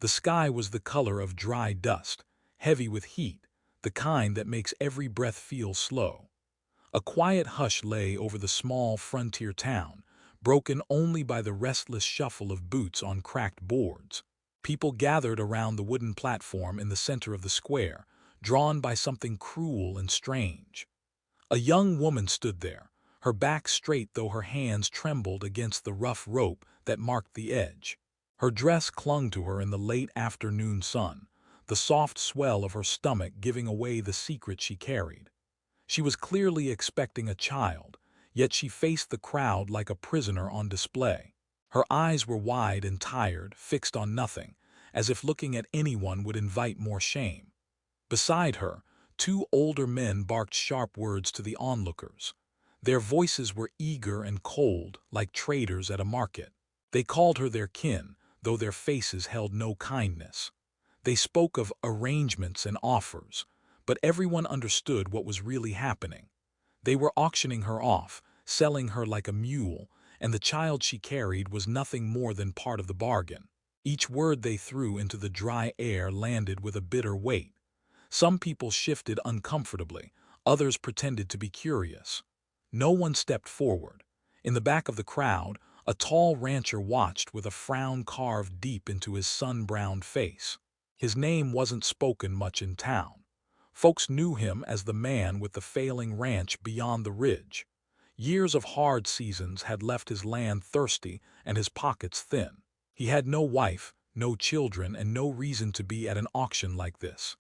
The sky was the color of dry dust, heavy with heat, the kind that makes every breath feel slow. A quiet hush lay over the small frontier town, broken only by the restless shuffle of boots on cracked boards. People gathered around the wooden platform in the center of the square, drawn by something cruel and strange. A young woman stood there, her back straight though her hands trembled against the rough rope that marked the edge. Her dress clung to her in the late afternoon sun, the soft swell of her stomach giving away the secret she carried. She was clearly expecting a child, yet she faced the crowd like a prisoner on display. Her eyes were wide and tired, fixed on nothing, as if looking at anyone would invite more shame. Beside her, two older men barked sharp words to the onlookers. Their voices were eager and cold, like traders at a market. They called her their kin, though their faces held no kindness. They spoke of arrangements and offers, but everyone understood what was really happening. They were auctioning her off, selling her like a mule, and the child she carried was nothing more than part of the bargain. Each word they threw into the dry air landed with a bitter weight. Some people shifted uncomfortably, others pretended to be curious. No one stepped forward. In the back of the crowd, a tall rancher watched with a frown carved deep into his sun-browned face. His name wasn't spoken much in town. Folks knew him as the man with the failing ranch beyond the ridge. Years of hard seasons had left his land thirsty and his pockets thin. He had no wife, no children, and no reason to be at an auction like this.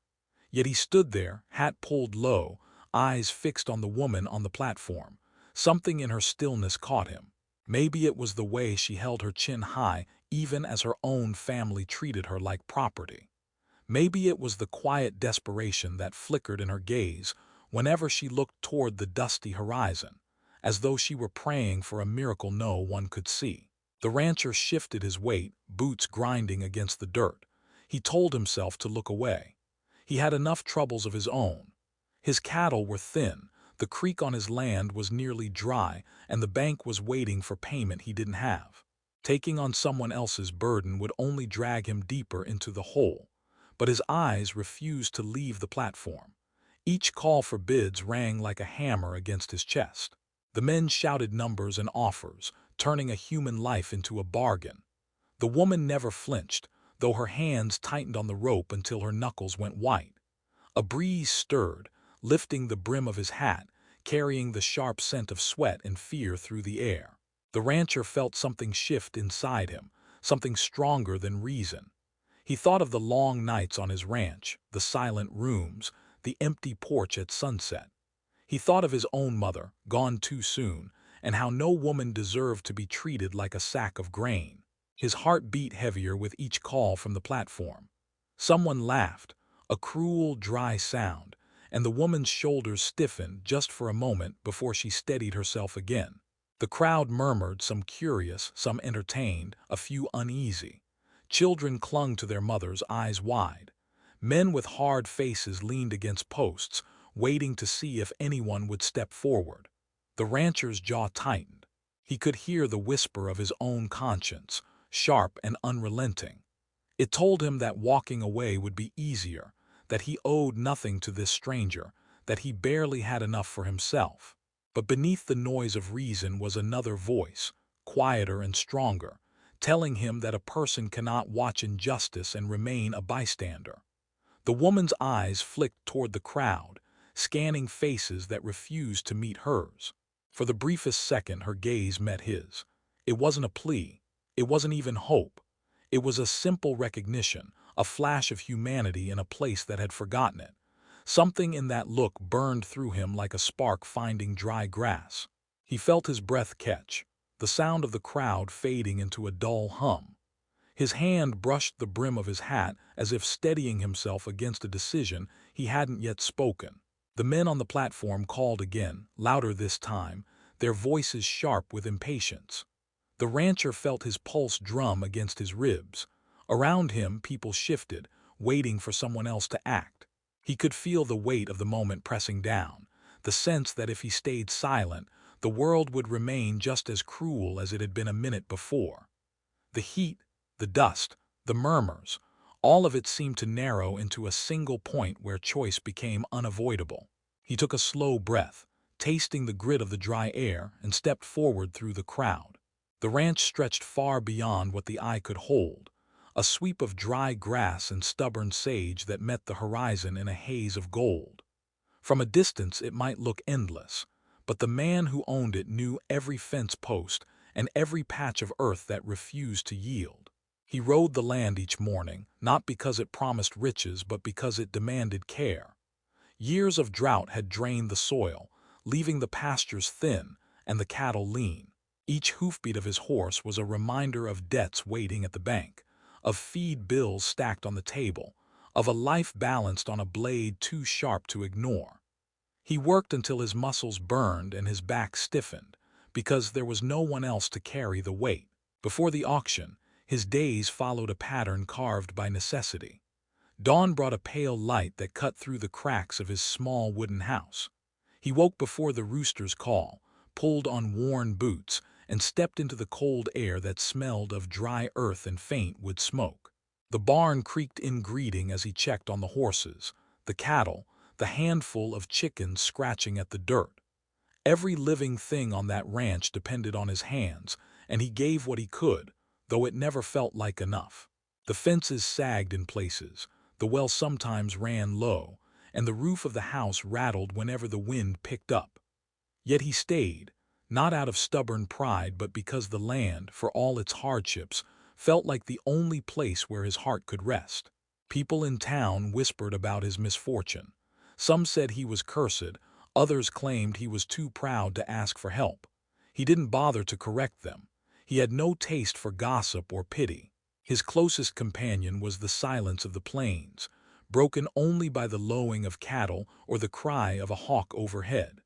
Yet he stood there, hat pulled low, eyes fixed on the woman on the platform. Something in her stillness caught him. Maybe it was the way she held her chin high even as her own family treated her like property. Maybe it was the quiet desperation that flickered in her gaze whenever she looked toward the dusty horizon, as though she were praying for a miracle no one could see. The rancher shifted his weight, boots grinding against the dirt. He told himself to look away. He had enough troubles of his own. His cattle were thin, the creek on his land was nearly dry, and the bank was waiting for payment he didn't have. Taking on someone else's burden would only drag him deeper into the hole. But his eyes refused to leave the platform. Each call for bids rang like a hammer against his chest. The men shouted numbers and offers, turning a human life into a bargain. The woman never flinched, though her hands tightened on the rope until her knuckles went white. A breeze stirred, lifting the brim of his hat, carrying the sharp scent of sweat and fear through the air. The rancher felt something shift inside him, something stronger than reason. He thought of the long nights on his ranch, the silent rooms, the empty porch at sunset. He thought of his own mother, gone too soon, and how no woman deserved to be treated like a sack of grain. His heart beat heavier with each call from the platform. Someone laughed, a cruel, dry sound, and the woman's shoulders stiffened just for a moment before she steadied herself again. The crowd murmured, some curious, some entertained, a few uneasy. Children clung to their mothers, eyes wide. Men with hard faces leaned against posts, waiting to see if anyone would step forward. The rancher's jaw tightened. He could hear the whisper of his own conscience, sharp and unrelenting. It told him that walking away would be easier, that he owed nothing to this stranger, that he barely had enough for himself. But beneath the noise of reason was another voice, quieter and stronger, telling him that a person cannot watch injustice and remain a bystander. The woman's eyes flicked toward the crowd, scanning faces that refused to meet hers. For the briefest second her gaze met his. It wasn't a plea. It wasn't even hope. It was a simple recognition, a flash of humanity in a place that had forgotten it. Something in that look burned through him like a spark finding dry grass. He felt his breath catch, the sound of the crowd fading into a dull hum. His hand brushed the brim of his hat as if steadying himself against a decision he hadn't yet spoken. The men on the platform called again, louder this time, their voices sharp with impatience. The rancher felt his pulse drum against his ribs. Around him, people shifted, waiting for someone else to act. He could feel the weight of the moment pressing down, the sense that if he stayed silent, the world would remain just as cruel as it had been a minute before. The heat, the dust, the murmurs, All of it seemed to narrow into a single point where choice became unavoidable. He took a slow breath, tasting the grit of the dry air, and stepped forward through the crowd. The ranch stretched far beyond what the eye could hold, a sweep of dry grass and stubborn sage that met the horizon in a haze of gold. From a distance it might look endless, but the man who owned it knew every fence post and every patch of earth that refused to yield. He rode the land each morning, not because it promised riches but because it demanded care. Years of drought had drained the soil, leaving the pastures thin and the cattle lean. Each hoofbeat of his horse was a reminder of debts waiting at the bank, of feed bills stacked on the table, of a life balanced on a blade too sharp to ignore. He worked until his muscles burned and his back stiffened, because there was no one else to carry the weight. Before the auction, his days followed a pattern carved by necessity. Dawn brought a pale light that cut through the cracks of his small wooden house. He woke before the rooster's call, pulled on worn boots, and stepped into the cold air that smelled of dry earth and faint wood smoke. The barn creaked in greeting as he checked on the horses, the cattle, the handful of chickens scratching at the dirt. Every living thing on that ranch depended on his hands, and he gave what he could, though it never felt like enough. The fences sagged in places, the well sometimes ran low, and the roof of the house rattled whenever the wind picked up. Yet he stayed, not out of stubborn pride but because the land, for all its hardships, felt like the only place where his heart could rest. People in town whispered about his misfortune. Some said he was cursed, others claimed he was too proud to ask for help. He didn't bother to correct them. He had no taste for gossip or pity. His closest companion was the silence of the plains, broken only by the lowing of cattle or the cry of a hawk overhead.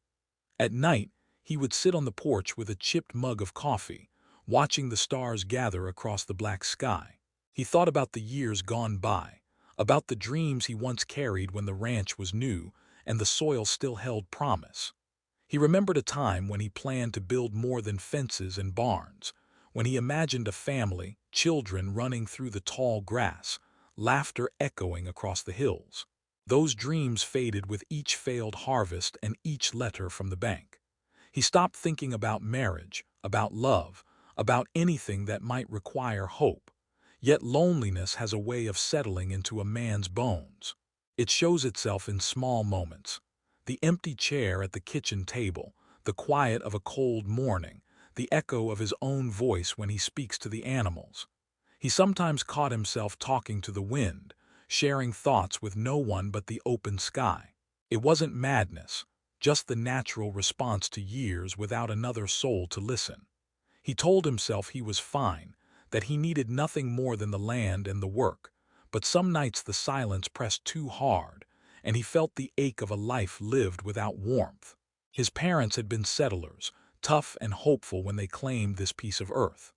At night, he would sit on the porch with a chipped mug of coffee, watching the stars gather across the black sky. He thought about the years gone by, about the dreams he once carried when the ranch was new and the soil still held promise. He remembered a time when he planned to build more than fences and barns, when he imagined a family, children running through the tall grass, laughter echoing across the hills. Those dreams faded with each failed harvest and each letter from the bank. He stopped thinking about marriage, about love, about anything that might require hope. Yet loneliness has a way of settling into a man's bones. It shows itself in small moments. The empty chair at the kitchen table, the quiet of a cold morning, the echo of his own voice when he speaks to the animals. He sometimes caught himself talking to the wind, sharing thoughts with no one but the open sky. It wasn't madness, just the natural response to years without another soul to listen. He told himself he was fine, that he needed nothing more than the land and the work, but some nights the silence pressed too hard, and he felt the ache of a life lived without warmth. His parents had been settlers, tough and hopeful when they claimed this piece of earth.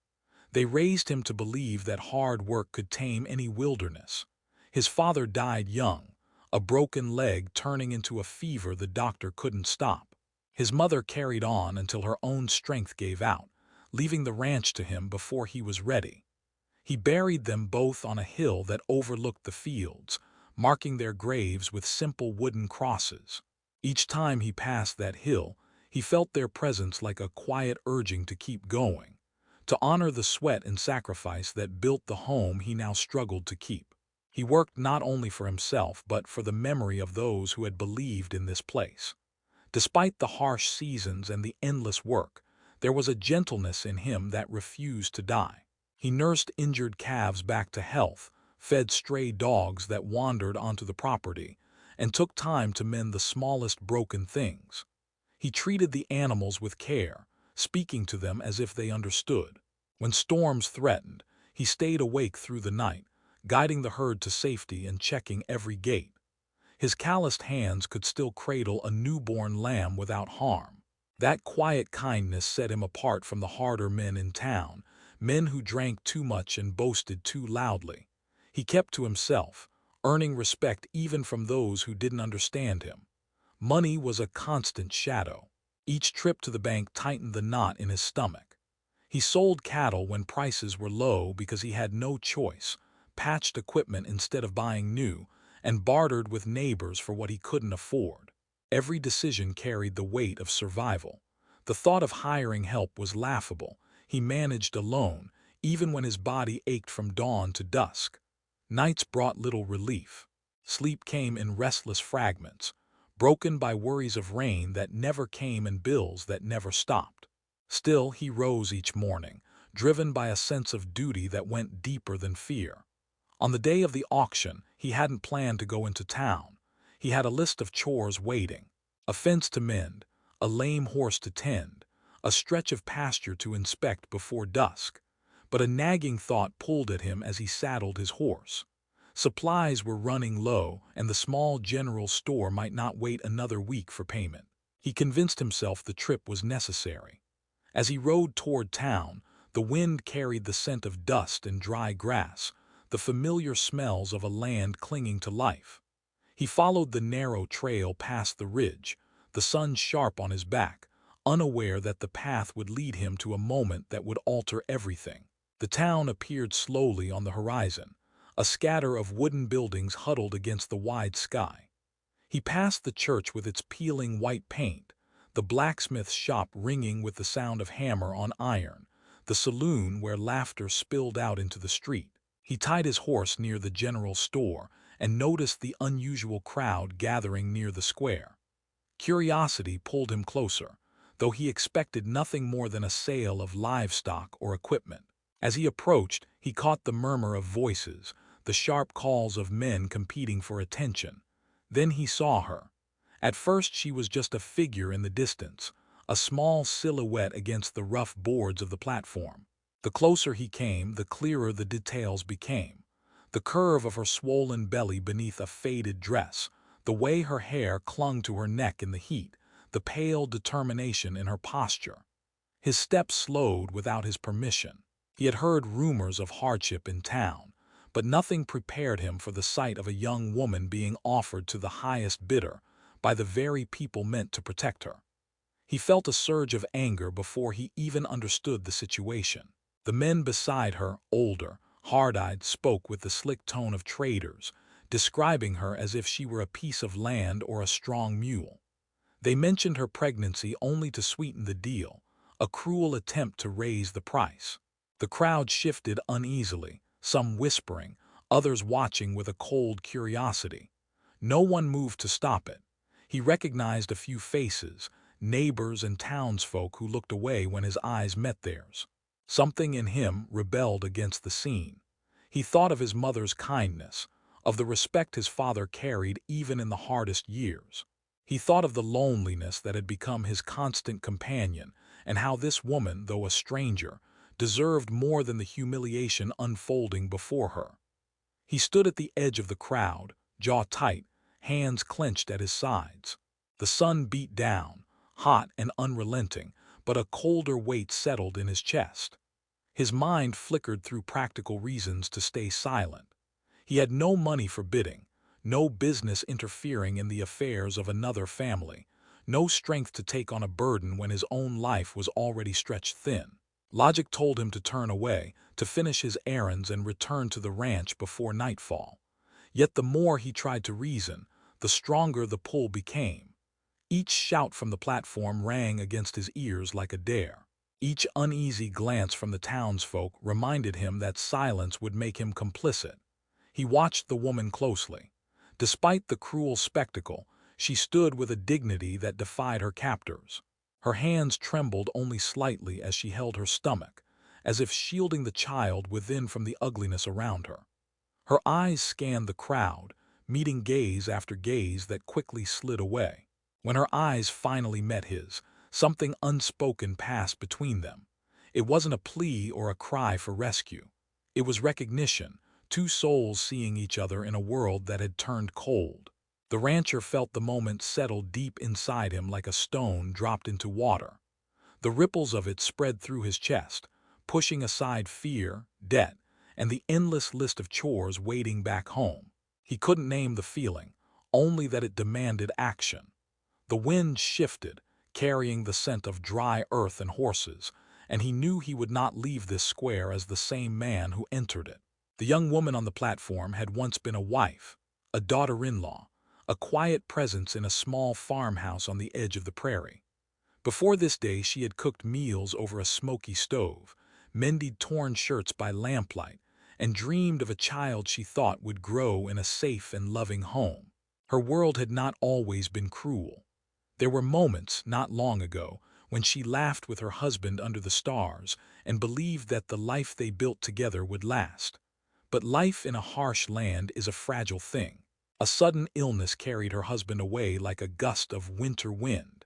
They raised him to believe that hard work could tame any wilderness. His father died young, a broken leg turning into a fever the doctor couldn't stop. His mother carried on until her own strength gave out, leaving the ranch to him before he was ready. He buried them both on a hill that overlooked the fields, marking their graves with simple wooden crosses. Each time he passed that hill, he felt their presence like a quiet urging to keep going, to honor the sweat and sacrifice that built the home he now struggled to keep. He worked not only for himself but for the memory of those who had believed in this place. Despite the harsh seasons and the endless work, there was a gentleness in him that refused to die. He nursed injured calves back to health, fed stray dogs that wandered onto the property, and took time to mend the smallest broken things. He treated the animals with care, speaking to them as if they understood. When storms threatened, he stayed awake through the night, guiding the herd to safety and checking every gate. His calloused hands could still cradle a newborn lamb without harm. That quiet kindness set him apart from the harder men in town, men who drank too much and boasted too loudly. He kept to himself, earning respect even from those who didn't understand him. Money was a constant shadow. Each trip to the bank tightened the knot in his stomach. He sold cattle when prices were low because he had no choice, patched equipment instead of buying new, and bartered with neighbors for what he couldn't afford. Every decision carried the weight of survival. The thought of hiring help was laughable. He managed alone, even when his body ached from dawn to dusk. Nights brought little relief. Sleep came in restless fragments, broken by worries of rain that never came and bills that never stopped. Still, he rose each morning, driven by a sense of duty that went deeper than fear. On the day of the auction, he hadn't planned to go into town. He had a list of chores waiting: a fence to mend, a lame horse to tend, a stretch of pasture to inspect before dusk. But a nagging thought pulled at him as he saddled his horse. Supplies were running low, and the small general store might not wait another week for payment. He convinced himself the trip was necessary. As he rode toward town, the wind carried the scent of dust and dry grass, the familiar smells of a land clinging to life. He followed the narrow trail past the ridge, the sun sharp on his back, unaware that the path would lead him to a moment that would alter everything. The town appeared slowly on the horizon, a scatter of wooden buildings huddled against the wide sky. He passed the church with its peeling white paint, the blacksmith's shop ringing with the sound of hammer on iron, the saloon where laughter spilled out into the street. He tied his horse near the general store and noticed the unusual crowd gathering near the square. Curiosity pulled him closer, though he expected nothing more than a sale of livestock or equipment. As he approached, he caught the murmur of voices, the sharp calls of men competing for attention. Then he saw her. At first she was just a figure in the distance, a small silhouette against the rough boards of the platform. The closer he came, the clearer the details became. The curve of her swollen belly beneath a faded dress, the way her hair clung to her neck in the heat, the pale determination in her posture. His steps slowed without his permission. He had heard rumors of hardship in town, but nothing prepared him for the sight of a young woman being offered to the highest bidder by the very people meant to protect her. He felt a surge of anger before he even understood the situation. The men beside her, older, hard-eyed, spoke with the slick tone of traders, describing her as if she were a piece of land or a strong mule. They mentioned her pregnancy only to sweeten the deal, a cruel attempt to raise the price. The crowd shifted uneasily, some whispering, others watching with a cold curiosity. No one moved to stop it. He recognized a few faces, neighbors and townsfolk who looked away when his eyes met theirs. Something in him rebelled against the scene. He thought of his mother's kindness, of the respect his father carried even in the hardest years. He thought of the loneliness that had become his constant companion, and how this woman, though a stranger, deserved more than the humiliation unfolding before her. He stood at the edge of the crowd, jaw tight, hands clenched at his sides. The sun beat down, hot and unrelenting, but a colder weight settled in his chest. His mind flickered through practical reasons to stay silent. He had no money for bidding, no business interfering in the affairs of another family, no strength to take on a burden when his own life was already stretched thin. Logic told him to turn away, to finish his errands and return to the ranch before nightfall. Yet the more he tried to reason, the stronger the pull became. Each shout from the platform rang against his ears like a dare. Each uneasy glance from the townsfolk reminded him that silence would make him complicit. He watched the woman closely. Despite the cruel spectacle, she stood with a dignity that defied her captors. Her hands trembled only slightly as she held her stomach, as if shielding the child within from the ugliness around her. Her eyes scanned the crowd, meeting gaze after gaze that quickly slid away. When her eyes finally met his, something unspoken passed between them. It wasn't a plea or a cry for rescue. It was recognition, two souls seeing each other in a world that had turned cold. The rancher felt the moment settle deep inside him like a stone dropped into water. The ripples of it spread through his chest, pushing aside fear, debt, and the endless list of chores waiting back home. He couldn't name the feeling, only that it demanded action. The wind shifted, carrying the scent of dry earth and horses, and he knew he would not leave this square as the same man who entered it. The young woman on the platform had once been a wife, a daughter-in-law, a quiet presence in a small farmhouse on the edge of the prairie. Before this day, she had cooked meals over a smoky stove, mended torn shirts by lamplight, and dreamed of a child she thought would grow in a safe and loving home. Her world had not always been cruel. There were moments, not long ago, when she laughed with her husband under the stars and believed that the life they built together would last. But life in a harsh land is a fragile thing. A sudden illness carried her husband away like a gust of winter wind,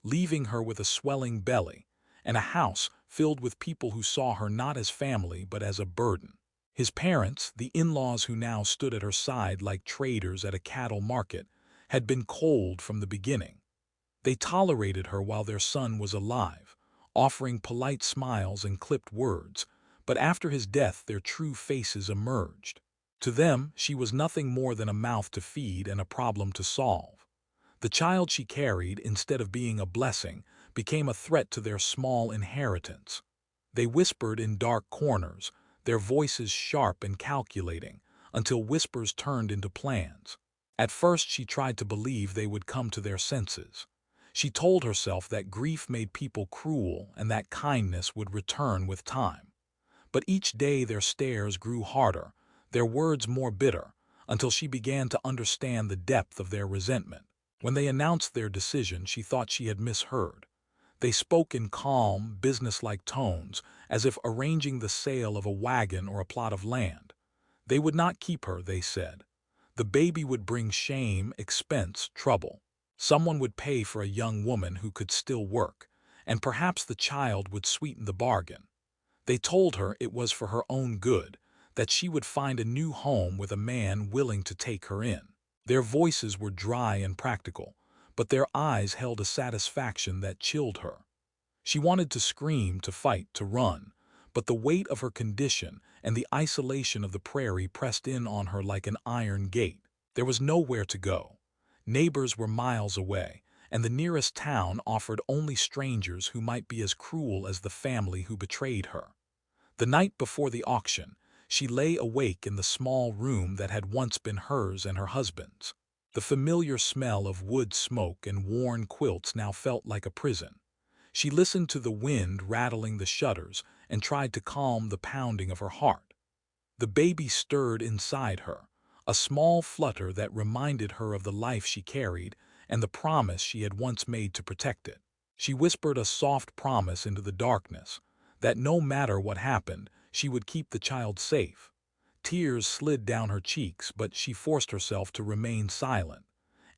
leaving her with a swelling belly and a house filled with people who saw her not as family but as a burden. His parents, the in-laws who now stood at her side like traders at a cattle market, had been cold from the beginning. They tolerated her while their son was alive, offering polite smiles and clipped words, but after his death their true faces emerged. To them, she was nothing more than a mouth to feed and a problem to solve. The child she carried, instead of being a blessing, became a threat to their small inheritance. They whispered in dark corners, their voices sharp and calculating, until whispers turned into plans. At first she tried to believe they would come to their senses. She told herself that grief made people cruel and that kindness would return with time. But each day their stares grew harder, their words more bitter, until she began to understand the depth of their resentment. When they announced their decision, she thought she had misheard. They spoke in calm, businesslike tones, as if arranging the sale of a wagon or a plot of land. They would not keep her, they said. The baby would bring shame, expense, trouble. Someone would pay for a young woman who could still work, and perhaps the child would sweeten the bargain. They told her it was for her own good, that she would find a new home with a man willing to take her in. Their voices were dry and practical, but their eyes held a satisfaction that chilled her. She wanted to scream, to fight, to run, but the weight of her condition and the isolation of the prairie pressed in on her like an iron gate. There was nowhere to go. Neighbors were miles away, and the nearest town offered only strangers who might be as cruel as the family who betrayed her. The night before the auction, she lay awake in the small room that had once been hers and her husband's. The familiar smell of wood smoke and worn quilts now felt like a prison. She listened to the wind rattling the shutters and tried to calm the pounding of her heart. The baby stirred inside her, a small flutter that reminded her of the life she carried and the promise she had once made to protect it. She whispered a soft promise into the darkness, that no matter what happened, she would keep the child safe. Tears slid down her cheeks, but she forced herself to remain silent.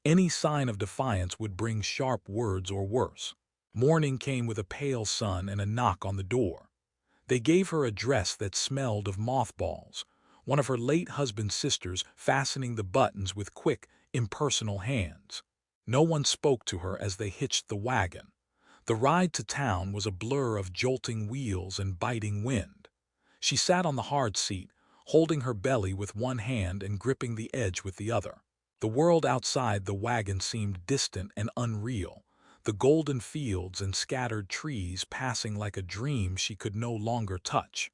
Any sign of defiance would bring sharp words or worse. Morning came with a pale sun and a knock on the door. They gave her a dress that smelled of mothballs, one of her late husband's sisters fastening the buttons with quick, impersonal hands. No one spoke to her as they hitched the wagon. The ride to town was a blur of jolting wheels and biting wind. She sat on the hard seat, holding her belly with one hand and gripping the edge with the other. The world outside the wagon seemed distant and unreal, the golden fields and scattered trees passing like a dream she could no longer touch.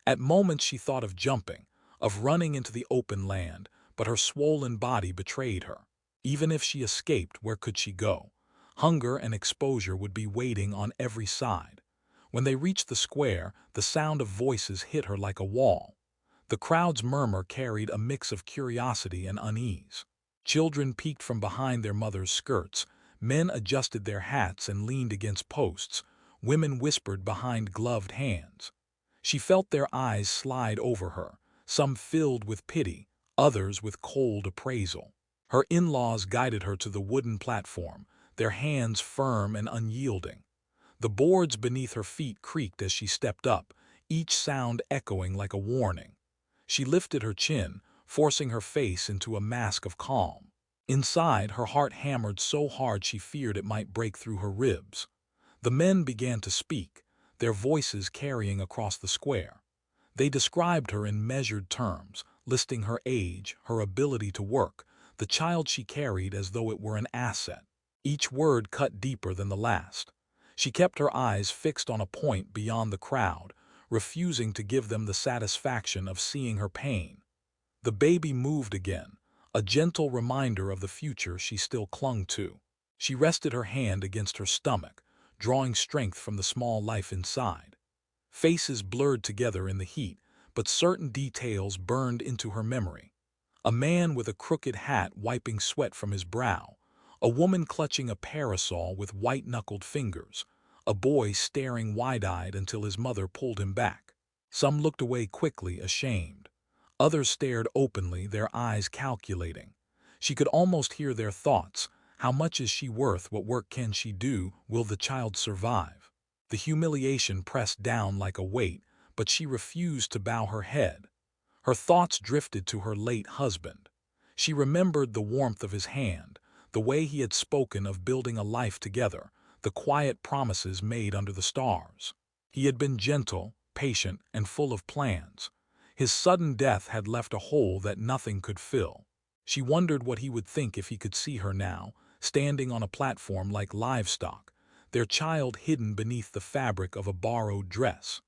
At moments she thought of jumping, of running into the open land, but her swollen body betrayed her. Even if she escaped, where could she go? Hunger and exposure would be waiting on every side. When they reached the square, the sound of voices hit her like a wall. The crowd's murmur carried a mix of curiosity and unease. Children peeked from behind their mothers' skirts, men adjusted their hats and leaned against posts, women whispered behind gloved hands. She felt their eyes slide over her, some filled with pity, others with cold appraisal. Her in-laws guided her to the wooden platform, their hands firm and unyielding. The boards beneath her feet creaked as she stepped up, each sound echoing like a warning. She lifted her chin, forcing her face into a mask of calm. Inside, her heart hammered so hard she feared it might break through her ribs. The men began to speak, their voices carrying across the square. They described her in measured terms, listing her age, her ability to work, the child she carried as though it were an asset. Each word cut deeper than the last. She kept her eyes fixed on a point beyond the crowd, refusing to give them the satisfaction of seeing her pain. The baby moved again, a gentle reminder of the future she still clung to. She rested her hand against her stomach, drawing strength from the small life inside. Faces blurred together in the heat, but certain details burned into her memory. A man with a crooked hat wiping sweat from his brow, a woman clutching a parasol with white-knuckled fingers, a boy staring wide-eyed until his mother pulled him back. Some looked away quickly, ashamed. Others stared openly, their eyes calculating. She could almost hear their thoughts. How much is she worth? What work can she do? Will the child survive? The humiliation pressed down like a weight, but she refused to bow her head. Her thoughts drifted to her late husband. She remembered the warmth of his hand, the way he had spoken of building a life together, the quiet promises made under the stars. He had been gentle, patient, and full of plans. His sudden death had left a hole that nothing could fill. She wondered what he would think if he could see her now, standing on a platform like livestock, their child hidden beneath the fabric of a borrowed dress.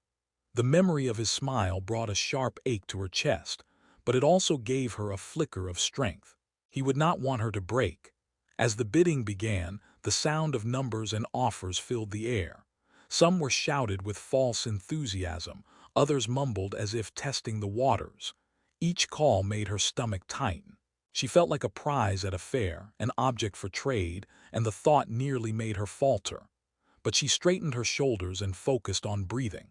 The memory of his smile brought a sharp ache to her chest, but it also gave her a flicker of strength. He would not want her to break. As the bidding began, the sound of numbers and offers filled the air. Some were shouted with false enthusiasm, others mumbled as if testing the waters. Each call made her stomach tighten. She felt like a prize at a fair, an object for trade, and the thought nearly made her falter. But she straightened her shoulders and focused on breathing.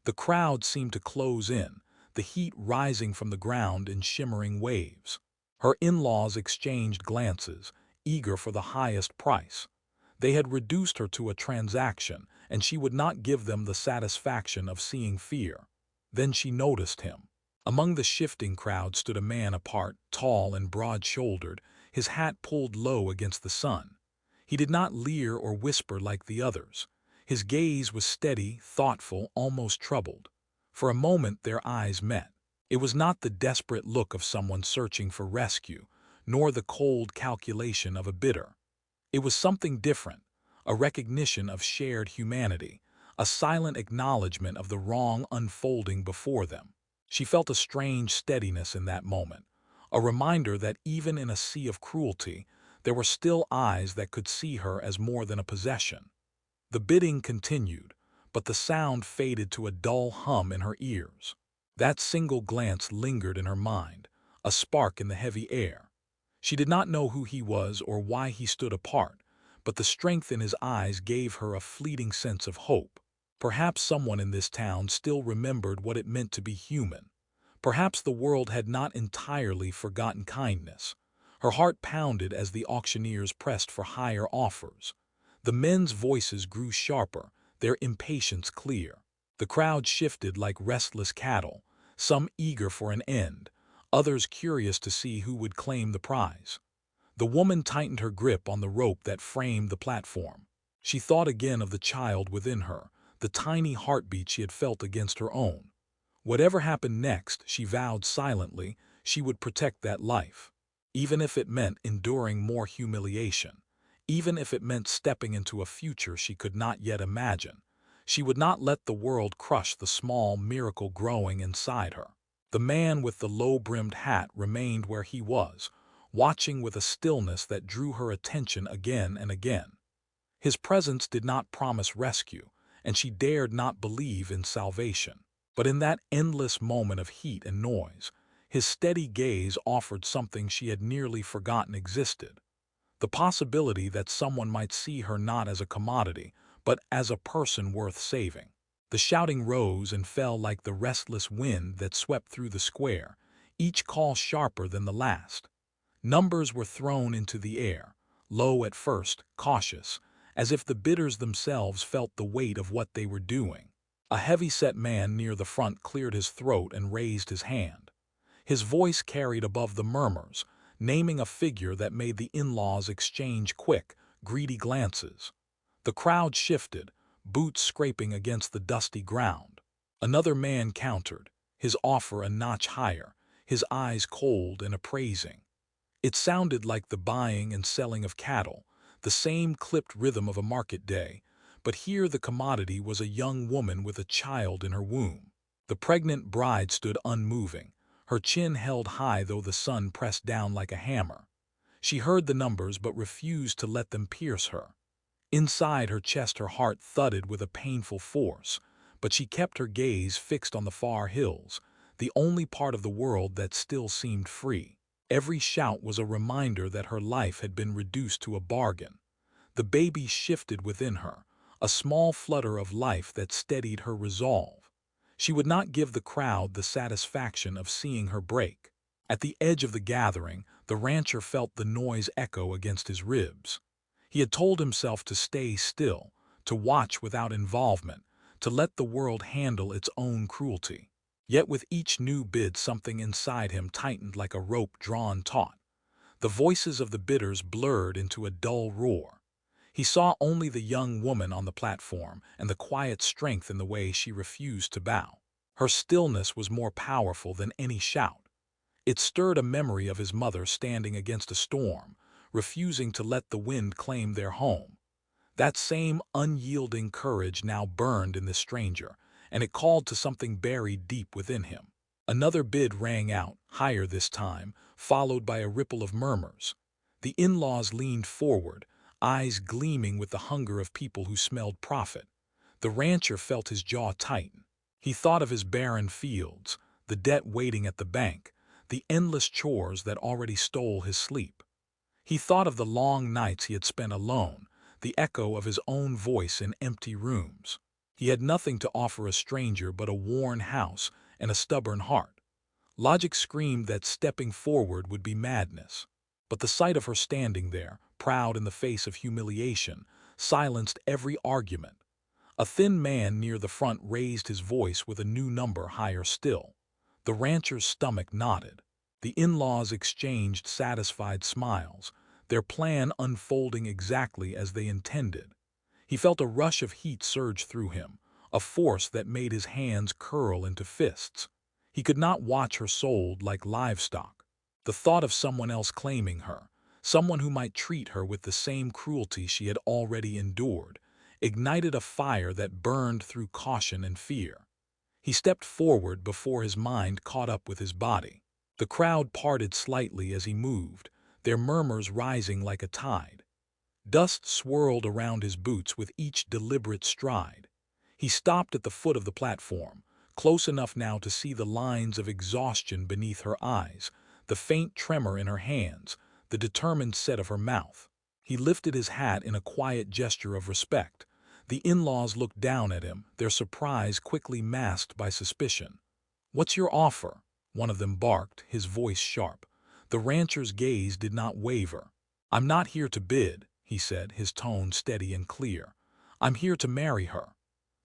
The crowd seemed to close in, the heat rising from the ground in shimmering waves. Her in-laws exchanged glances, eager for the highest price. They had reduced her to a transaction, and she would not give them the satisfaction of seeing fear. Then she noticed him. Among the shifting crowd stood a man apart, tall and broad-shouldered, his hat pulled low against the sun. He did not leer or whisper like the others. His gaze was steady, thoughtful, almost troubled. For a moment their eyes met. It was not the desperate look of someone searching for rescue, nor the cold calculation of a bidder. It was something different, a recognition of shared humanity, a silent acknowledgement of the wrong unfolding before them. She felt a strange steadiness in that moment, a reminder that even in a sea of cruelty, there were still eyes that could see her as more than a possession. The bidding continued, but the sound faded to a dull hum in her ears. That single glance lingered in her mind, a spark in the heavy air. She did not know who he was or why he stood apart, but the strength in his eyes gave her a fleeting sense of hope. Perhaps someone in this town still remembered what it meant to be human. Perhaps the world had not entirely forgotten kindness. Her heart pounded as the auctioneers pressed for higher offers. The men's voices grew sharper, their impatience clear. The crowd shifted like restless cattle, some eager for an end, others curious to see who would claim the prize. The woman tightened her grip on the rope that framed the platform. She thought again of the child within her, the tiny heartbeat she had felt against her own. Whatever happened next, she vowed silently, she would protect that life, even if it meant enduring more humiliation. Even if it meant stepping into a future she could not yet imagine, she would not let the world crush the small miracle growing inside her. The man with the low-brimmed hat remained where he was, watching with a stillness that drew her attention again and again. His presence did not promise rescue, and she dared not believe in salvation. But in that endless moment of heat and noise, his steady gaze offered something she had nearly forgotten existed. The possibility that someone might see her not as a commodity, but as a person worth saving. The shouting rose and fell like the restless wind that swept through the square, each call sharper than the last. Numbers were thrown into the air, low at first, cautious, as if the bidders themselves felt the weight of what they were doing. A heavy-set man near the front cleared his throat and raised his hand. His voice carried above the murmurs, naming a figure that made the in-laws exchange quick, greedy glances. The crowd shifted, boots scraping against the dusty ground. Another man countered, his offer a notch higher, his eyes cold and appraising. It sounded like the buying and selling of cattle, the same clipped rhythm of a market day, but here the commodity was a young woman with a child in her womb. The pregnant bride stood unmoving, her chin held high though the sun pressed down like a hammer. She heard the numbers but refused to let them pierce her. Inside her chest her heart thudded with a painful force, but she kept her gaze fixed on the far hills, the only part of the world that still seemed free. Every shout was a reminder that her life had been reduced to a bargain. The baby shifted within her, a small flutter of life that steadied her resolve. She would not give the crowd the satisfaction of seeing her break. At the edge of the gathering, the rancher felt the noise echo against his ribs. He had told himself to stay still, to watch without involvement, to let the world handle its own cruelty. Yet with each new bid something inside him tightened like a rope drawn taut. The voices of the bidders blurred into a dull roar. He saw only the young woman on the platform and the quiet strength in the way she refused to bow. Her stillness was more powerful than any shout. It stirred a memory of his mother standing against a storm, refusing to let the wind claim their home. That same unyielding courage now burned in this stranger, and it called to something buried deep within him. Another bid rang out, higher this time, followed by a ripple of murmurs. The in-laws leaned forward, eyes gleaming with the hunger of people who smelled profit. The rancher felt his jaw tighten. He thought of his barren fields, the debt waiting at the bank, the endless chores that already stole his sleep. He thought of the long nights he had spent alone, the echo of his own voice in empty rooms. He had nothing to offer a stranger but a worn house and a stubborn heart. Logic screamed that stepping forward would be madness. But the sight of her standing there, proud in the face of humiliation, silenced every argument. A thin man near the front raised his voice with a new number higher still. The rancher's stomach knotted. The in-laws exchanged satisfied smiles, their plan unfolding exactly as they intended. He felt a rush of heat surge through him, a force that made his hands curl into fists. He could not watch her sold like livestock. The thought of someone else claiming her, someone who might treat her with the same cruelty she had already endured, ignited a fire that burned through caution and fear. He stepped forward before his mind caught up with his body. The crowd parted slightly as he moved, their murmurs rising like a tide. Dust swirled around his boots with each deliberate stride. He stopped at the foot of the platform, close enough now to see the lines of exhaustion beneath her eyes, the faint tremor in her hands, the determined set of her mouth. He lifted his hat in a quiet gesture of respect. The in-laws looked down at him, their surprise quickly masked by suspicion. "What's your offer?" one of them barked, his voice sharp. The rancher's gaze did not waver. "I'm not here to bid," he said, his tone steady and clear. "I'm here to marry her."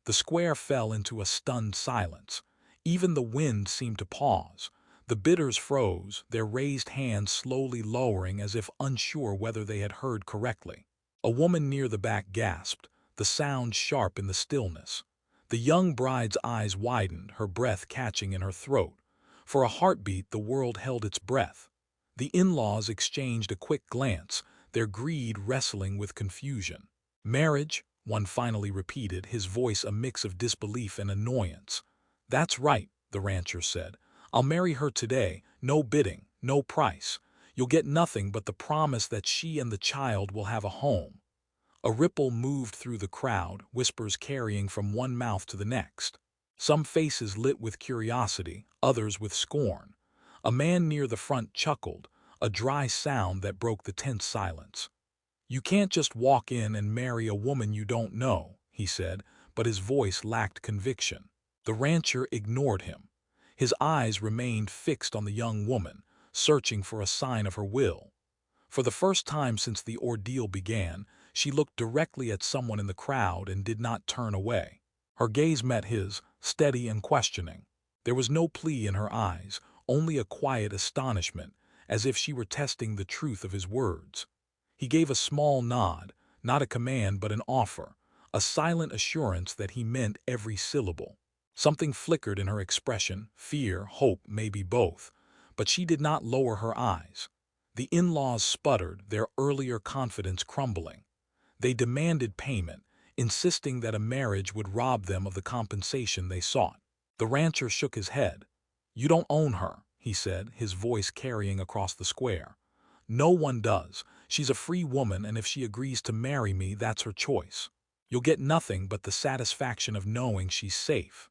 The square fell into a stunned silence. Even the wind seemed to pause. The bidders froze, their raised hands slowly lowering as if unsure whether they had heard correctly. A woman near the back gasped, the sound sharp in the stillness. The young bride's eyes widened, her breath catching in her throat. For a heartbeat the world held its breath. The in-laws exchanged a quick glance, their greed wrestling with confusion. "Marriage?" one finally repeated, his voice a mix of disbelief and annoyance. "That's right," the rancher said. "I'll marry her today, no bidding, no price. You'll get nothing but the promise that she and the child will have a home." A ripple moved through the crowd, whispers carrying from one mouth to the next. Some faces lit with curiosity, others with scorn. A man near the front chuckled, a dry sound that broke the tense silence. "You can't just walk in and marry a woman you don't know," he said, but his voice lacked conviction. The rancher ignored him. His eyes remained fixed on the young woman, searching for a sign of her will. For the first time since the ordeal began, she looked directly at someone in the crowd and did not turn away. Her gaze met his, steady and questioning. There was no plea in her eyes, only a quiet astonishment, as if she were testing the truth of his words. He gave a small nod, not a command but an offer, a silent assurance that he meant every syllable. Something flickered in her expression, fear, hope, maybe both, but she did not lower her eyes. The in-laws sputtered, their earlier confidence crumbling. They demanded payment, insisting that a marriage would rob them of the compensation they sought. The rancher shook his head. "You don't own her," he said, his voice carrying across the square. "No one does. She's a free woman, and if she agrees to marry me, that's her choice. You'll get nothing but the satisfaction of knowing she's safe."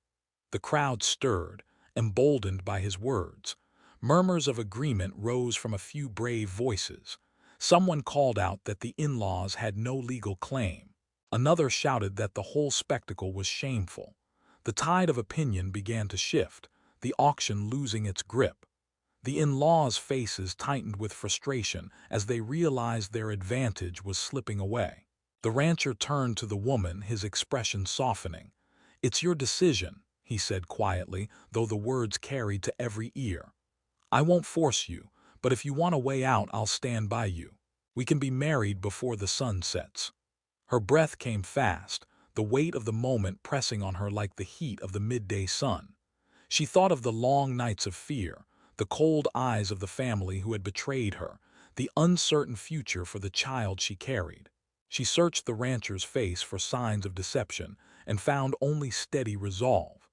The crowd stirred, emboldened by his words. Murmurs of agreement rose from a few brave voices. Someone called out that the in-laws had no legal claim. Another shouted that the whole spectacle was shameful. The tide of opinion began to shift, the auction losing its grip. The in-laws' faces tightened with frustration as they realized their advantage was slipping away. The rancher turned to the woman, his expression softening. "It's your decision," he said quietly, though the words carried to every ear. "I won't force you, but if you want a way out, I'll stand by you. We can be married before the sun sets." Her breath came fast, the weight of the moment pressing on her like the heat of the midday sun. She thought of the long nights of fear, the cold eyes of the family who had betrayed her, the uncertain future for the child she carried. She searched the rancher's face for signs of deception and found only steady resolve.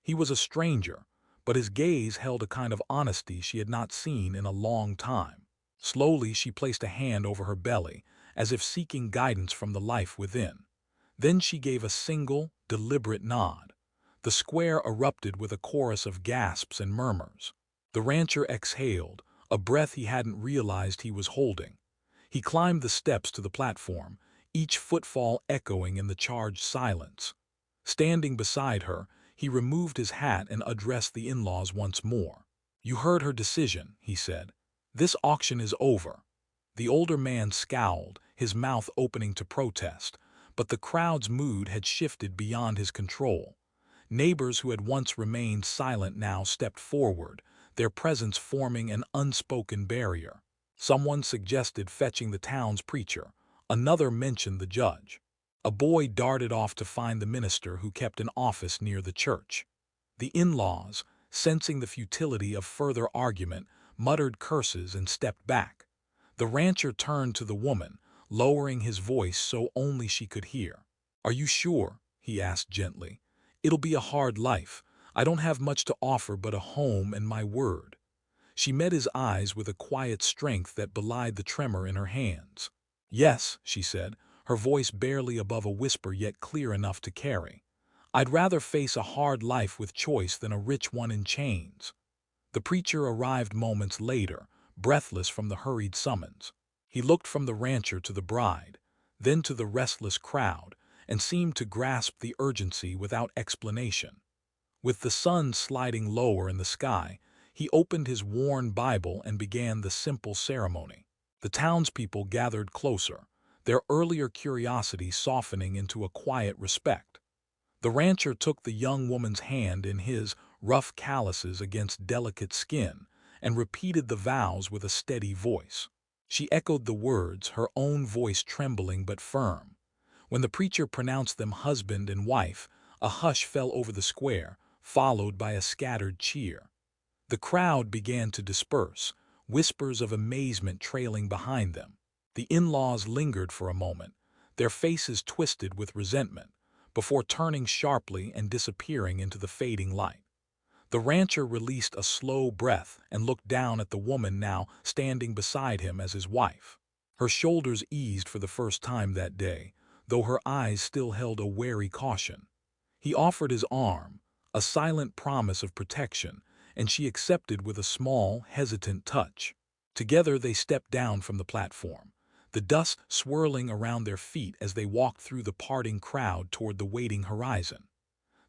He was a stranger, but his gaze held a kind of honesty she had not seen in a long time. Slowly she placed a hand over her belly, as if seeking guidance from the life within. Then she gave a single, deliberate nod. The square erupted with a chorus of gasps and murmurs. The rancher exhaled, a breath he hadn't realized he was holding. He climbed the steps to the platform, each footfall echoing in the charged silence. Standing beside her, he removed his hat and addressed the in-laws once more. "You heard her decision," he said. "This auction is over." The older man scowled, his mouth opening to protest, but the crowd's mood had shifted beyond his control. Neighbors who had once remained silent now stepped forward, their presence forming an unspoken barrier. Someone suggested fetching the town's preacher. Another mentioned the judge. A boy darted off to find the minister who kept an office near the church. The in-laws, sensing the futility of further argument, muttered curses and stepped back. The rancher turned to the woman, lowering his voice so only she could hear. "Are you sure?" he asked gently. "It'll be a hard life. I don't have much to offer but a home and my word." She met his eyes with a quiet strength that belied the tremor in her hands. "Yes," she said, her voice barely above a whisper yet clear enough to carry. "I'd rather face a hard life with choice than a rich one in chains." The preacher arrived moments later, breathless from the hurried summons. He looked from the rancher to the bride, then to the restless crowd, and seemed to grasp the urgency without explanation. With the sun sliding lower in the sky, he opened his worn Bible and began the simple ceremony. The townspeople gathered closer, their earlier curiosity softening into a quiet respect. The rancher took the young woman's hand in his, rough calluses against delicate skin, and repeated the vows with a steady voice. She echoed the words, her own voice trembling but firm. When the preacher pronounced them husband and wife, a hush fell over the square, followed by a scattered cheer. The crowd began to disperse, whispers of amazement trailing behind them. The in-laws lingered for a moment, their faces twisted with resentment, before turning sharply and disappearing into the fading light. The rancher released a slow breath and looked down at the woman now standing beside him as his wife. Her shoulders eased for the first time that day, though her eyes still held a wary caution. He offered his arm, a silent promise of protection, and she accepted with a small, hesitant touch. Together they stepped down from the platform, the dust swirling around their feet as they walked through the parting crowd toward the waiting horizon.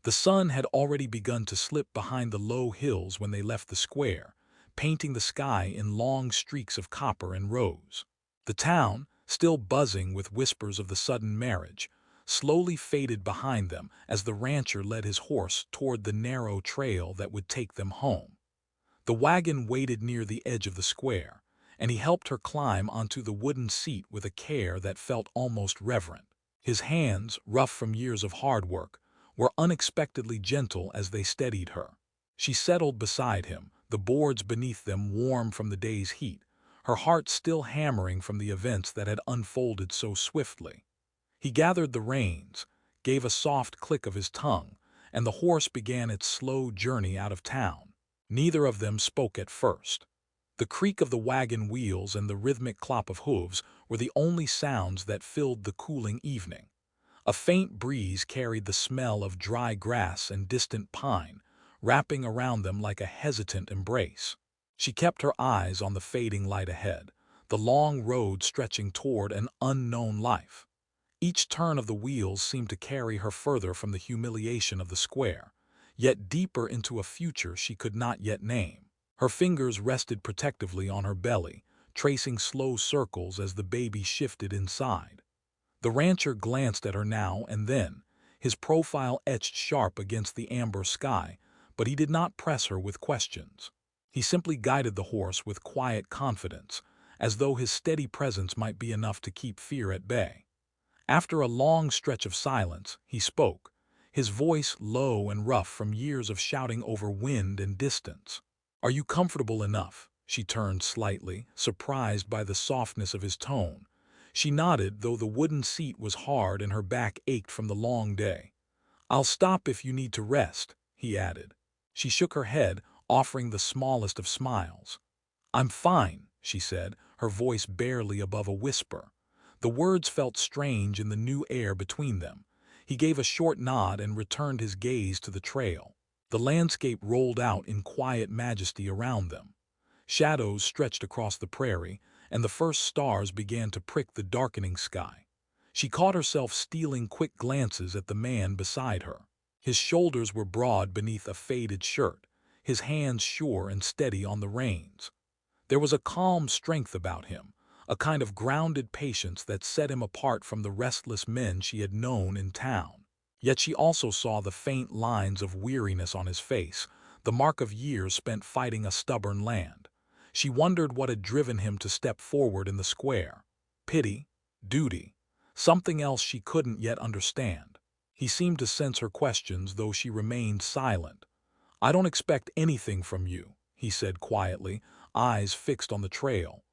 The sun had already begun to slip behind the low hills when they left the square, painting the sky in long streaks of copper and rose. The town, still buzzing with whispers of the sudden marriage, slowly faded behind them as the rancher led his horse toward the narrow trail that would take them home. The wagon waited near the edge of the square, and he helped her climb onto the wooden seat with a care that felt almost reverent. His hands, rough from years of hard work, were unexpectedly gentle as they steadied her. She settled beside him, the boards beneath them warm from the day's heat, her heart still hammering from the events that had unfolded so swiftly. He gathered the reins, gave a soft click of his tongue, and the horse began its slow journey out of town. Neither of them spoke at first. The creak of the wagon wheels and the rhythmic clop of hooves were the only sounds that filled the cooling evening. A faint breeze carried the smell of dry grass and distant pine, wrapping around them like a hesitant embrace. She kept her eyes on the fading light ahead, the long road stretching toward an unknown life. Each turn of the wheels seemed to carry her further from the humiliation of the square, yet deeper into a future she could not yet name. Her fingers rested protectively on her belly, tracing slow circles as the baby shifted inside. The rancher glanced at her now and then, his profile etched sharp against the amber sky, but he did not press her with questions. He simply guided the horse with quiet confidence, as though his steady presence might be enough to keep fear at bay. After a long stretch of silence, he spoke, his voice low and rough from years of shouting over wind and distance. "Are you comfortable enough?" She turned slightly, surprised by the softness of his tone. She nodded, though the wooden seat was hard and her back ached from the long day. "I'll stop if you need to rest," he added. She shook her head, offering the smallest of smiles. "I'm fine," she said, her voice barely above a whisper. The words felt strange in the new air between them. He gave a short nod and returned his gaze to the trail. The landscape rolled out in quiet majesty around them. Shadows stretched across the prairie, and the first stars began to prick the darkening sky. She caught herself stealing quick glances at the man beside her. His shoulders were broad beneath a faded shirt, his hands sure and steady on the reins. There was a calm strength about him, a kind of grounded patience that set him apart from the restless men she had known in town. Yet she also saw the faint lines of weariness on his face, the mark of years spent fighting a stubborn land. She wondered what had driven him to step forward in the square. Pity, duty, something else she couldn't yet understand. He seemed to sense her questions, though she remained silent. "I don't expect anything from you," he said quietly, eyes fixed on the trail.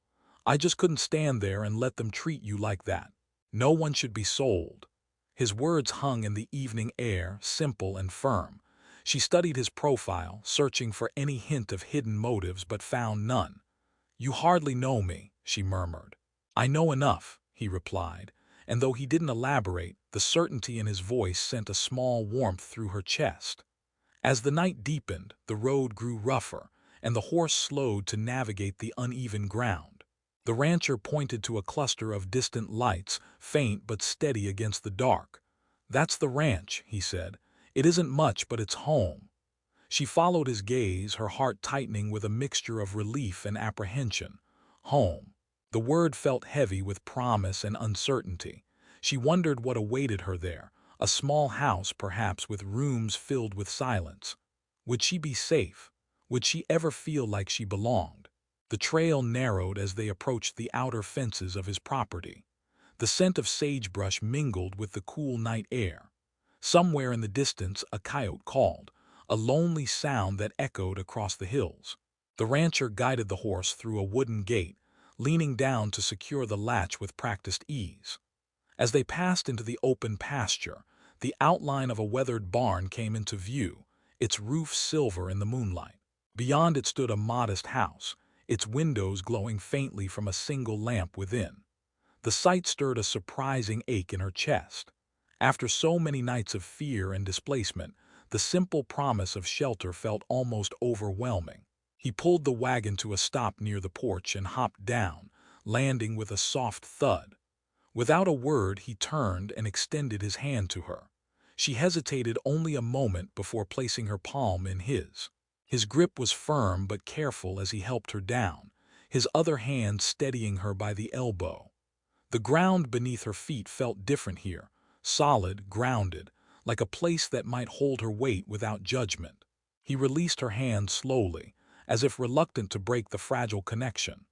"I just couldn't stand there and let them treat you like that. No one should be sold." His words hung in the evening air, simple and firm. She studied his profile, searching for any hint of hidden motives, but found none. "You hardly know me," she murmured. "I know enough," he replied, and though he didn't elaborate, the certainty in his voice sent a small warmth through her chest. As the night deepened, the road grew rougher, and the horse slowed to navigate the uneven ground. The rancher pointed to a cluster of distant lights, faint but steady against the dark. "That's the ranch," he said. "It isn't much, but it's home." She followed his gaze, her heart tightening with a mixture of relief and apprehension. Home. The word felt heavy with promise and uncertainty. She wondered what awaited her there, a small house perhaps with rooms filled with silence. Would she be safe? Would she ever feel like she belonged? The trail narrowed as they approached the outer fences of his property. The scent of sagebrush mingled with the cool night air. Somewhere in the distance a coyote called, a lonely sound that echoed across the hills. The rancher guided the horse through a wooden gate, leaning down to secure the latch with practiced ease. As they passed into the open pasture, the outline of a weathered barn came into view, its roof silver in the moonlight. Beyond it stood a modest house, its windows glowing faintly from a single lamp within. The sight stirred a surprising ache in her chest. After so many nights of fear and displacement, the simple promise of shelter felt almost overwhelming. He pulled the wagon to a stop near the porch and hopped down, landing with a soft thud. Without a word, he turned and extended his hand to her. She hesitated only a moment before placing her palm in his. His grip was firm but careful as he helped her down, his other hand steadying her by the elbow. The ground beneath her feet felt different here, solid, grounded, like a place that might hold her weight without judgment. He released her hand slowly, as if reluctant to break the fragile connection.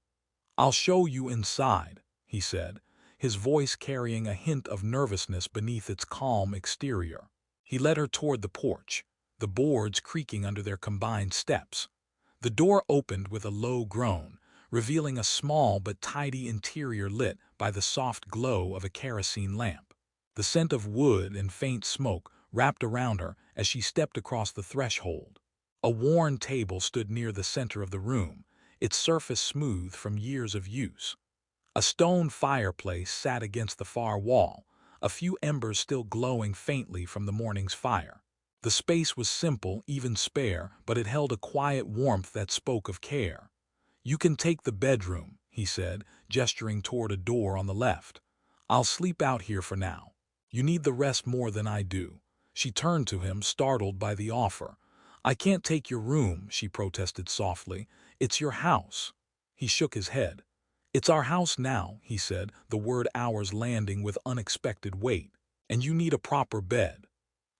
"I'll show you inside," he said, his voice carrying a hint of nervousness beneath its calm exterior. He led her toward the porch, the boards creaking under their combined steps. The door opened with a low groan, revealing a small but tidy interior lit by the soft glow of a kerosene lamp. The scent of wood and faint smoke wrapped around her as she stepped across the threshold. A worn table stood near the center of the room, its surface smooth from years of use. A stone fireplace sat against the far wall, a few embers still glowing faintly from the morning's fire. The space was simple, even spare, but it held a quiet warmth that spoke of care. "You can take the bedroom," he said, gesturing toward a door on the left. "I'll sleep out here for now. You need the rest more than I do." She turned to him, startled by the offer. "I can't take your room," she protested softly. "It's your house." He shook his head. "It's our house now," he said, the word ours landing with unexpected weight. "And you need a proper bed."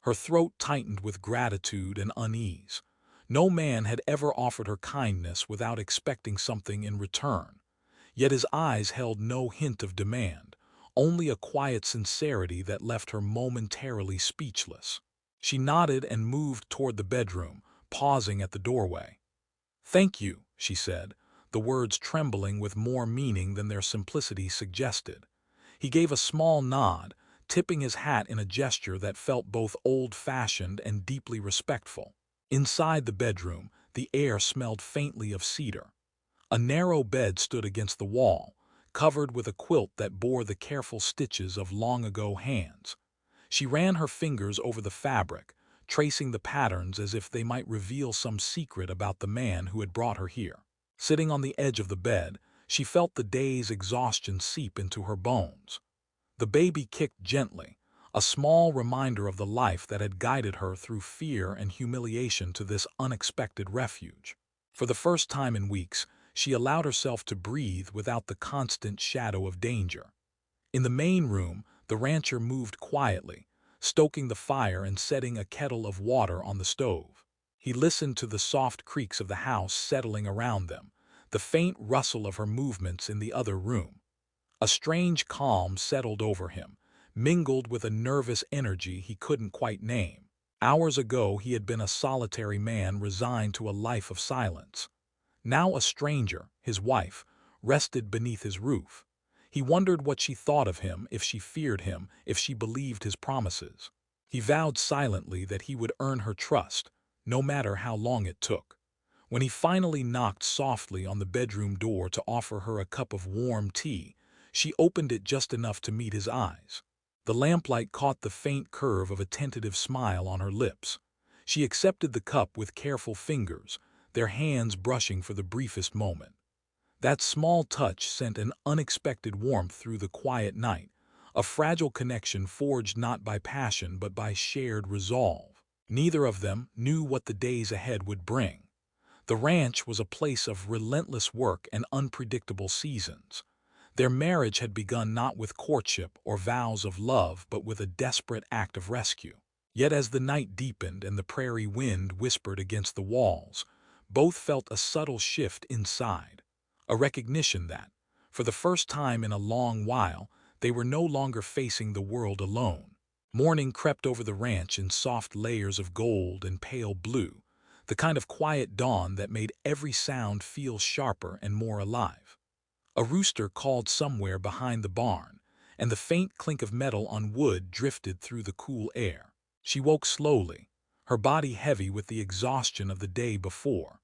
Her throat tightened with gratitude and unease. No man had ever offered her kindness without expecting something in return. Yet his eyes held no hint of demand, only a quiet sincerity that left her momentarily speechless. She nodded and moved toward the bedroom, pausing at the doorway. "Thank you," she said, the words trembling with more meaning than their simplicity suggested. He gave a small nod, tipping his hat in a gesture that felt both old-fashioned and deeply respectful. Inside the bedroom, the air smelled faintly of cedar. A narrow bed stood against the wall, covered with a quilt that bore the careful stitches of long-ago hands. She ran her fingers over the fabric, tracing the patterns as if they might reveal some secret about the man who had brought her here. Sitting on the edge of the bed, she felt the day's exhaustion seep into her bones. The baby kicked gently, a small reminder of the life that had guided her through fear and humiliation to this unexpected refuge. For the first time in weeks, she allowed herself to breathe without the constant shadow of danger. In the main room, the rancher moved quietly, stoking the fire and setting a kettle of water on the stove. He listened to the soft creaks of the house settling around them, the faint rustle of her movements in the other room. A strange calm settled over him, mingled with a nervous energy he couldn't quite name. Hours ago he had been a solitary man resigned to a life of silence. Now a stranger, his wife, rested beneath his roof. He wondered what she thought of him, if she feared him, if she believed his promises. He vowed silently that he would earn her trust, no matter how long it took. When he finally knocked softly on the bedroom door to offer her a cup of warm tea, she opened it just enough to meet his eyes. The lamplight caught the faint curve of a tentative smile on her lips. She accepted the cup with careful fingers, their hands brushing for the briefest moment. That small touch sent an unexpected warmth through the quiet night, a fragile connection forged not by passion but by shared resolve. Neither of them knew what the days ahead would bring. The ranch was a place of relentless work and unpredictable seasons. Their marriage had begun not with courtship or vows of love but with a desperate act of rescue. Yet as the night deepened and the prairie wind whispered against the walls, both felt a subtle shift inside, a recognition that, for the first time in a long while, they were no longer facing the world alone. Morning crept over the ranch in soft layers of gold and pale blue, the kind of quiet dawn that made every sound feel sharper and more alive. A rooster called somewhere behind the barn, and the faint clink of metal on wood drifted through the cool air. She woke slowly, her body heavy with the exhaustion of the day before.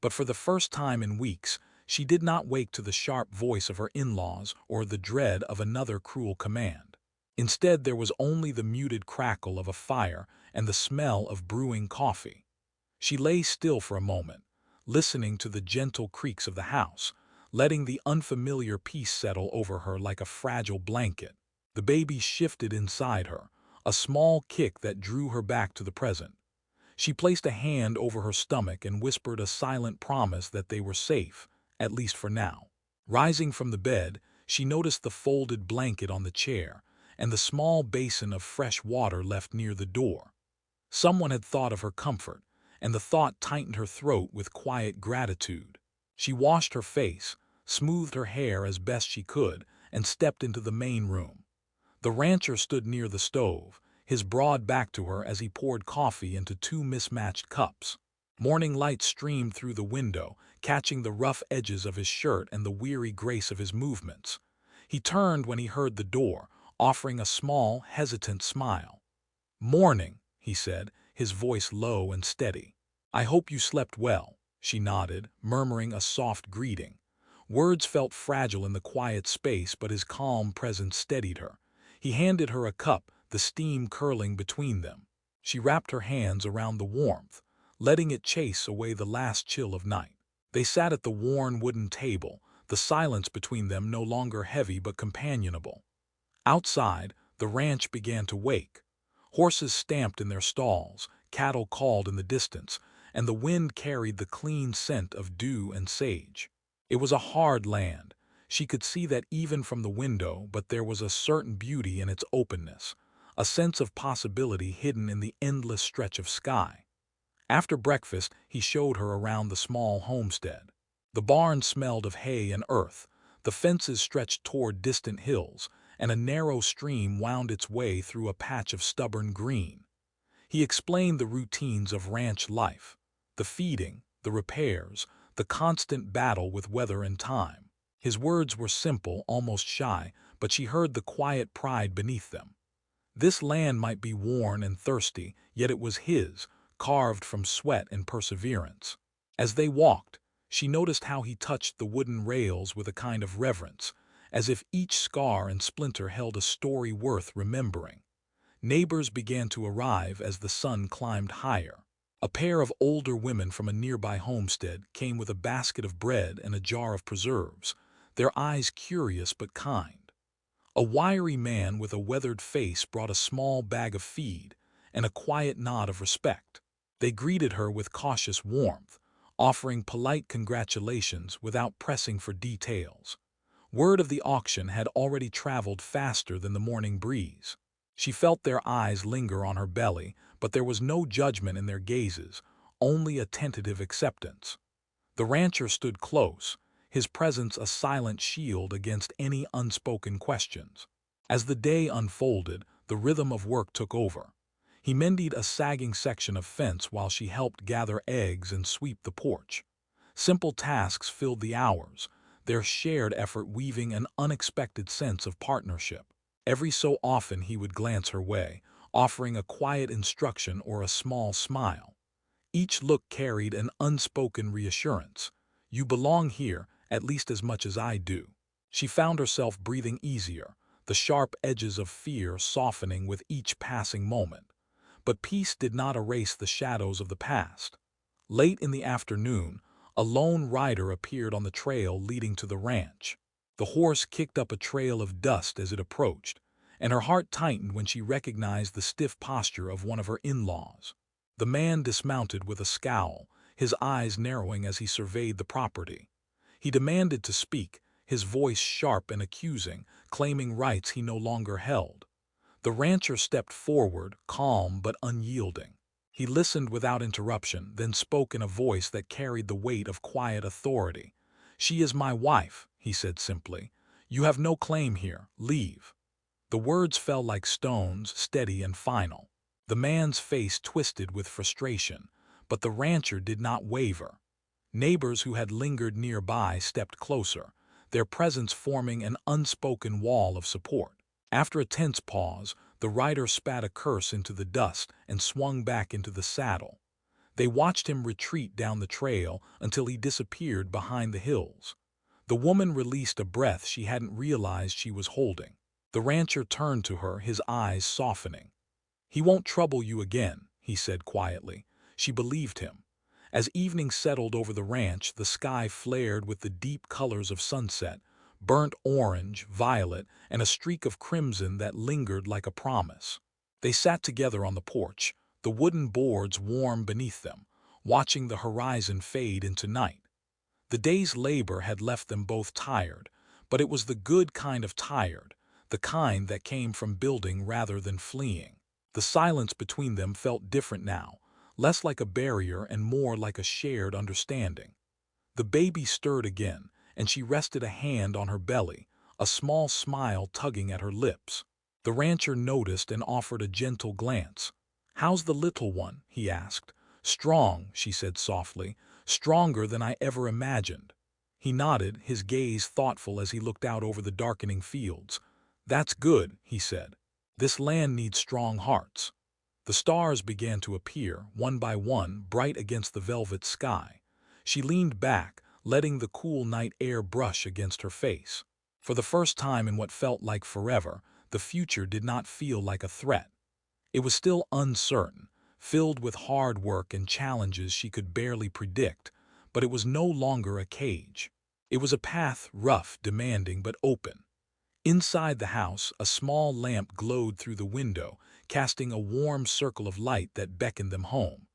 But for the first time in weeks, she did not wake to the sharp voice of her in-laws or the dread of another cruel command. Instead, there was only the muted crackle of a fire and the smell of brewing coffee. She lay still for a moment, listening to the gentle creaks of the house, letting the unfamiliar peace settle over her like a fragile blanket. The baby shifted inside her, a small kick that drew her back to the present. She placed a hand over her stomach and whispered a silent promise that they were safe, at least for now. Rising from the bed, she noticed the folded blanket on the chair and the small basin of fresh water left near the door. Someone had thought of her comfort, and the thought tightened her throat with quiet gratitude. She washed her face, smoothed her hair as best she could, and stepped into the main room. The rancher stood near the stove, his broad back to her as he poured coffee into two mismatched cups. Morning light streamed through the window, catching the rough edges of his shirt and the weary grace of his movements. He turned when he heard the door, offering a small, hesitant smile. "Morning," he said, his voice low and steady. "I hope you slept well," she nodded, murmuring a soft greeting. Words felt fragile in the quiet space, but his calm presence steadied her. He handed her a cup, the steam curling between them. She wrapped her hands around the warmth, letting it chase away the last chill of night. They sat at the worn wooden table, the silence between them no longer heavy but companionable. Outside, the ranch began to wake. Horses stamped in their stalls, cattle called in the distance, and the wind carried the clean scent of dew and sage. It was a hard land. She could see that even from the window, but there was a certain beauty in its openness, a sense of possibility hidden in the endless stretch of sky. After breakfast, he showed her around the small homestead. The barn smelled of hay and earth, the fences stretched toward distant hills, and a narrow stream wound its way through a patch of stubborn green. He explained the routines of ranch life, the feeding, the repairs, the constant battle with weather and time. His words were simple, almost shy, but she heard the quiet pride beneath them. This land might be worn and thirsty, yet it was his, carved from sweat and perseverance. As they walked, she noticed how he touched the wooden rails with a kind of reverence, as if each scar and splinter held a story worth remembering. Neighbors began to arrive as the sun climbed higher. A pair of older women from a nearby homestead came with a basket of bread and a jar of preserves, their eyes curious but kind. A wiry man with a weathered face brought a small bag of feed and a quiet nod of respect. They greeted her with cautious warmth, offering polite congratulations without pressing for details. Word of the auction had already traveled faster than the morning breeze. She felt their eyes linger on her belly, but there was no judgment in their gazes, only a tentative acceptance. The rancher stood close, his presence a silent shield against any unspoken questions. As the day unfolded, the rhythm of work took over. He mended a sagging section of fence while she helped gather eggs and sweep the porch. Simple tasks filled the hours, their shared effort weaving an unexpected sense of partnership. Every so often he would glance her way, offering a quiet instruction or a small smile. Each look carried an unspoken reassurance. "You belong here, at least as much as I do." She found herself breathing easier, the sharp edges of fear softening with each passing moment. But peace did not erase the shadows of the past. Late in the afternoon, a lone rider appeared on the trail leading to the ranch. The horse kicked up a trail of dust as it approached, and her heart tightened when she recognized the stiff posture of one of her in-laws. The man dismounted with a scowl, his eyes narrowing as he surveyed the property. He demanded to speak, his voice sharp and accusing, claiming rights he no longer held. The rancher stepped forward, calm but unyielding. He listened without interruption, then spoke in a voice that carried the weight of quiet authority. "She is my wife," he said simply. "You have no claim here. Leave." The words fell like stones, steady and final. The man's face twisted with frustration, but the rancher did not waver. Neighbors who had lingered nearby stepped closer, their presence forming an unspoken wall of support. After a tense pause, the rider spat a curse into the dust and swung back into the saddle. They watched him retreat down the trail until he disappeared behind the hills. The woman released a breath she hadn't realized she was holding. The rancher turned to her, his eyes softening. "He won't trouble you again," he said quietly. She believed him. As evening settled over the ranch, the sky flared with the deep colors of sunset, burnt orange, violet, and a streak of crimson that lingered like a promise. They sat together on the porch, the wooden boards warm beneath them, watching the horizon fade into night. The day's labor had left them both tired, but it was the good kind of tired, the kind that came from building rather than fleeing. The silence between them felt different now, less like a barrier and more like a shared understanding. The baby stirred again, and she rested a hand on her belly, a small smile tugging at her lips. The rancher noticed and offered a gentle glance. "How's the little one?" he asked. "Strong," she said softly, "stronger than I ever imagined." He nodded, his gaze thoughtful as he looked out over the darkening fields. "That's good," he said. "This land needs strong hearts." The The stars began to appear, one by one, bright against the velvet sky. She leaned back, letting the cool night air brush against her face. For the first time in what felt like forever, the future did not feel like a threat. It was still uncertain, filled with hard work and challenges she could barely predict, but it was no longer a cage. It was a path, rough, demanding, but open. Inside the house, a small lamp glowed through the window, casting a warm circle of light that beckoned them home.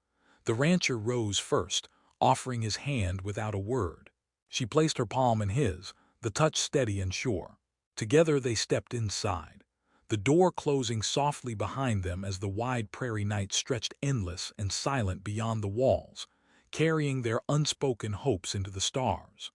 The rancher rose first, offering his hand without a word. She placed her palm in his, the touch steady and sure. Together they stepped inside, the door closing softly behind them as the wide prairie night stretched endless and silent beyond the walls, carrying their unspoken hopes into the stars.